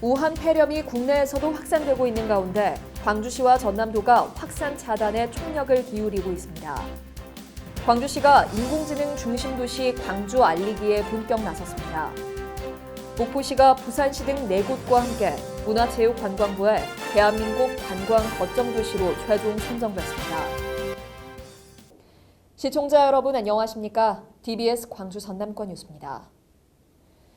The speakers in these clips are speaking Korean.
우한 폐렴이 국내에서도 확산되고 있는 가운데 광주시와 전남도가 확산 차단에 총력을 기울이고 있습니다. 광주시가 인공지능 중심 도시 광주 알리기에 본격 나섰습니다. 목포시가 부산시 등 4곳과 함께 문화체육관광부의 대한민국 관광 거점 도시로 최종 선정됐습니다. 시청자 여러분 안녕하십니까? DBS 광주 전남권 뉴스입니다.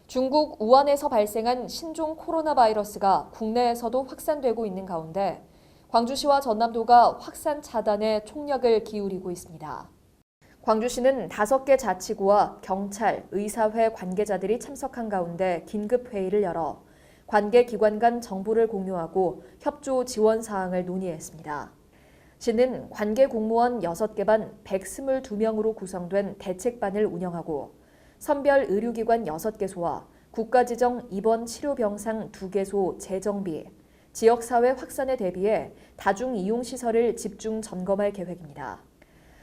중국 우한에서 발생한 신종 코로나 바이러스가 국내에서도 확산되고 있는 가운데 광주시와 전남도가 확산 차단에 총력을 기울이고 있습니다. 광주시는 5개 자치구와 경찰, 의사회 관계자들이 참석한 가운데 긴급회의를 열어 관계 기관 간 정보를 공유하고 협조 지원 사항을 논의했습니다. 시는 관계 공무원 6개 반 122명으로 구성된 대책반을 운영하고 선별 의료기관 6개소와 국가지정 입원 치료병상 2개소 재정비, 지역사회 확산에 대비해 다중이용시설을 집중 점검할 계획입니다.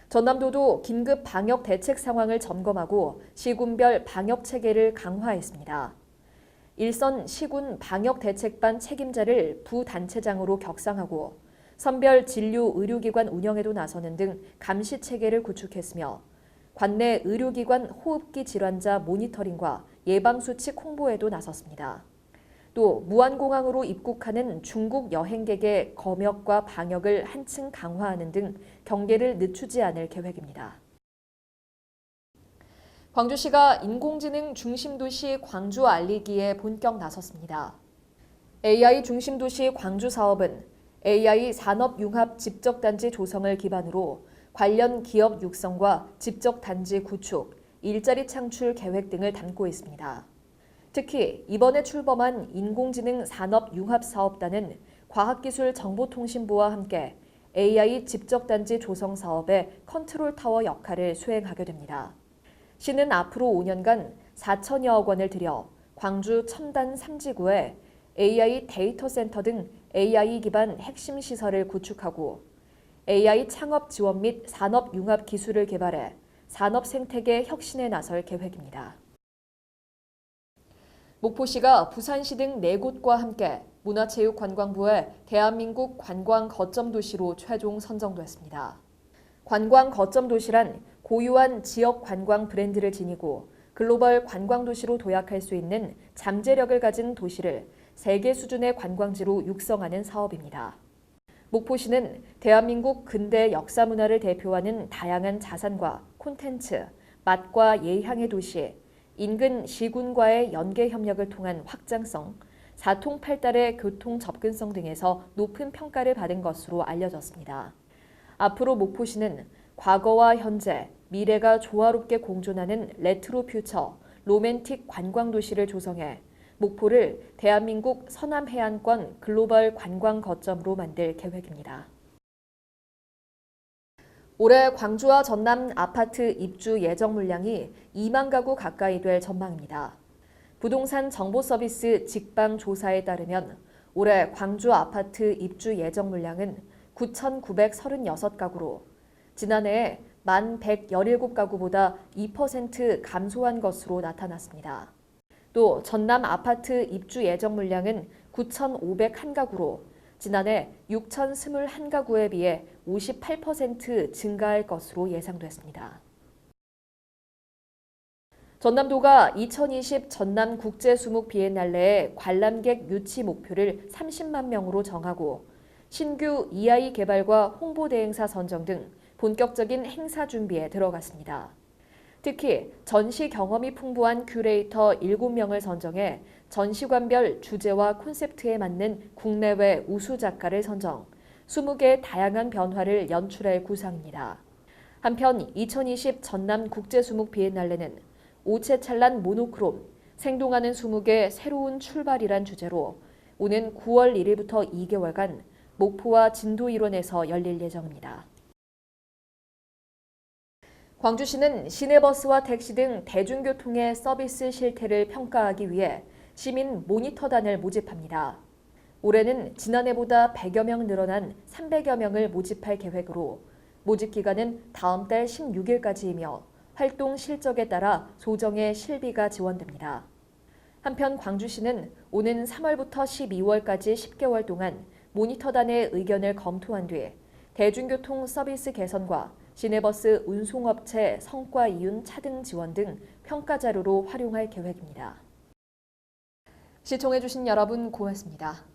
전남도도 긴급 방역 대책 상황을 점검하고 시군별 방역 체계를 강화했습니다. 일선 시군 방역 대책반 책임자를 부단체장으로 격상하고 선별 진료 의료기관 운영에도 나서는 등 감시 체계를 구축했으며 관내 의료기관 호흡기 질환자 모니터링과 예방수칙 홍보에도 나섰습니다. 또 무안공항으로 입국하는 중국 여행객의 검역과 방역을 한층 강화하는 등 경계를 늦추지 않을 계획입니다. 광주시가 인공지능 중심도시 광주 알리기에 본격 나섰습니다. AI 중심도시 광주 사업은 AI 산업융합 집적단지 조성을 기반으로 관련 기업 육성과 집적단지 구축, 일자리 창출 계획 등을 담고 있습니다. 특히 이번에 출범한 인공지능 산업융합사업단은 과학기술정보통신부와 함께 AI 집적단지 조성 사업의 컨트롤타워 역할을 수행하게 됩니다. 시는 앞으로 5년간 4천여억 원을 들여 광주 첨단 3지구에 AI 데이터 센터 등 AI 기반 핵심 시설을 구축하고 AI 창업 지원 및 산업융합 기술을 개발해 산업 생태계 혁신에 나설 계획입니다. 목포시가 부산시 등 4곳과 함께 문화체육관광부의 대한민국 관광 거점 도시로 최종 선정됐습니다. 관광 거점 도시란 고유한 지역 관광 브랜드를 지니고 글로벌 관광 도시로 도약할 수 있는 잠재력을 가진 도시를 세계 수준의 관광지로 육성하는 사업입니다. 목포시는 대한민국 근대 역사 문화를 대표하는 다양한 자산과 콘텐츠, 맛과 예향의 도시, 인근 시군과의 연계 협력을 통한 확장성, 사통팔달의 교통 접근성 등에서 높은 평가를 받은 것으로 알려졌습니다. 앞으로 목포시는 과거와 현재, 미래가 조화롭게 공존하는 레트로 퓨처, 로맨틱 관광도시를 조성해 목포를 대한민국 서남해안권 글로벌 관광 거점으로 만들 계획입니다. 올해 광주와 전남 아파트 입주 예정 물량이 2만 가구 가까이 될 전망입니다. 부동산 정보 서비스 직방 조사에 따르면 올해 광주 아파트 입주 예정 물량은 9,936가구로 지난해에 1,117가구보다 2% 감소한 것으로 나타났습니다. 또 전남 아파트 입주 예정 물량은 9,501가구로 지난해 6,021가구에 비해 58% 증가할 것으로 예상됐습니다. 전남도가 2020 전남 국제수목 비엔날레의 관람객 유치 목표를 30만 명으로 정하고 신규 EI 개발과 홍보 대행사 선정 등 본격적인 행사 준비에 들어갔습니다. 특히 전시 경험이 풍부한 큐레이터 7명을 선정해 전시관별 주제와 콘셉트에 맞는 국내외 우수 작가를 선정, 20개의 다양한 변화를 연출할 구상입니다. 한편 2020 전남 국제수목 비엔날레는 오체찬란 모노크롬, 생동하는 수목의 새로운 출발이란 주제로 오는 9월 1일부터 2개월간 목포와 진도 일원에서 열릴 예정입니다. 광주시는 시내버스와 택시 등 대중교통의 서비스 실태를 평가하기 위해 시민 모니터단을 모집합니다. 올해는 지난해보다 100여 명 늘어난 300여 명을 모집할 계획으로 모집 기간은 다음 달 16일까지이며 활동 실적에 따라 소정의 실비가 지원됩니다. 한편 광주시는 오는 3월부터 12월까지 10개월 동안 모니터단의 의견을 검토한 뒤 대중교통 서비스 개선과 시내버스 운송업체 성과 이윤 차등 지원 등 평가 자료로 활용할 계획입니다. 시청해주신 여러분 고맙습니다.